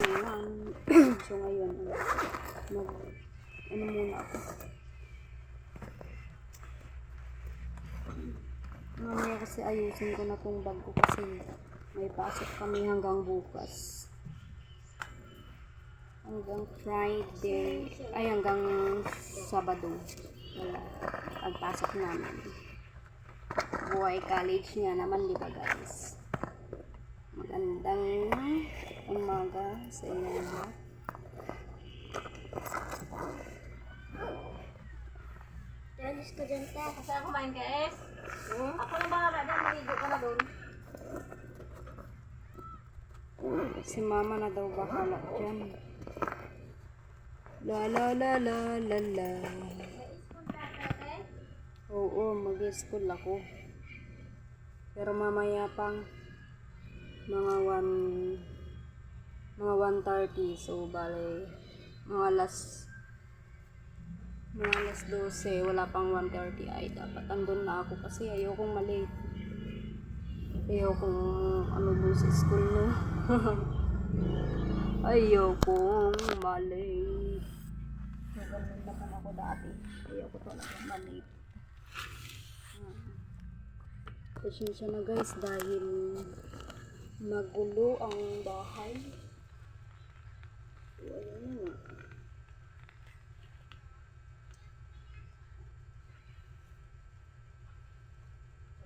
Ayan. So ngayon, ano muna ako. Mamaya kasi ayusin ko na tong bag ko kasi may pasok kami hanggang bukas. Hanggang Friday, ay hanggang Sabado. Wala. Ang pasok namin. Buhay college nga naman, di ba guys? Magandang umaga sa inyo lahat. Alis ka dyan, te. Kasi ako kumain ka, Es. Ako na bahala dyan. Maligo ka na doon. Si mama na daw bahala dyan. La la la la la la. Oo, mag-school ako. Pero mamaya pang mga 1:30. So, bale, mga alas 12, wala pang 1:30 ay dapat andun na ako kasi ayokong malate. Ayokong ano dun sa school no. Ayokong malate. Ganun naman ako dati. Ayoko talaga malate. Pasensya na guys dahil magulo ang bahay. So, ayun na nga.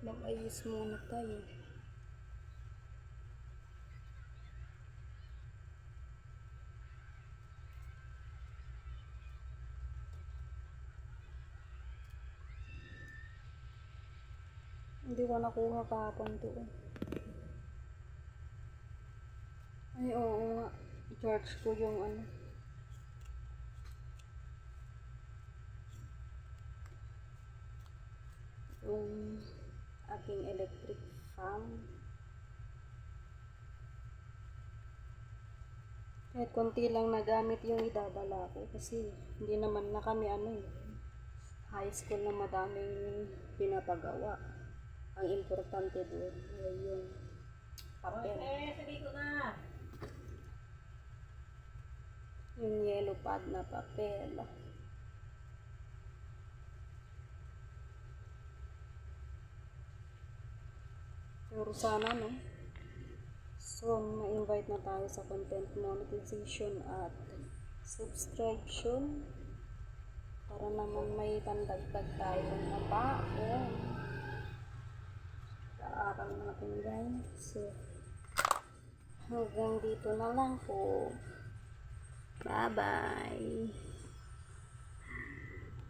Mag-ayos muna tayo. Hindi ko nakuha kahapon to. Ay, oo nga. I-charge ko yung ano. Yung aking electric fan. Kahit konti lang nagamit yung idadala ko kasi hindi naman na kami high school na madaming pinapagawa. Ang importante doon ay yung papel. Sabi ko na. Yung yellow pad na papel. Pero sana no. So, na-invite na tayo sa content monetization at subscription para naman may pandagdag tayo na baon sa araw natin guys. So, hanggang dito na lang po. Bye bye.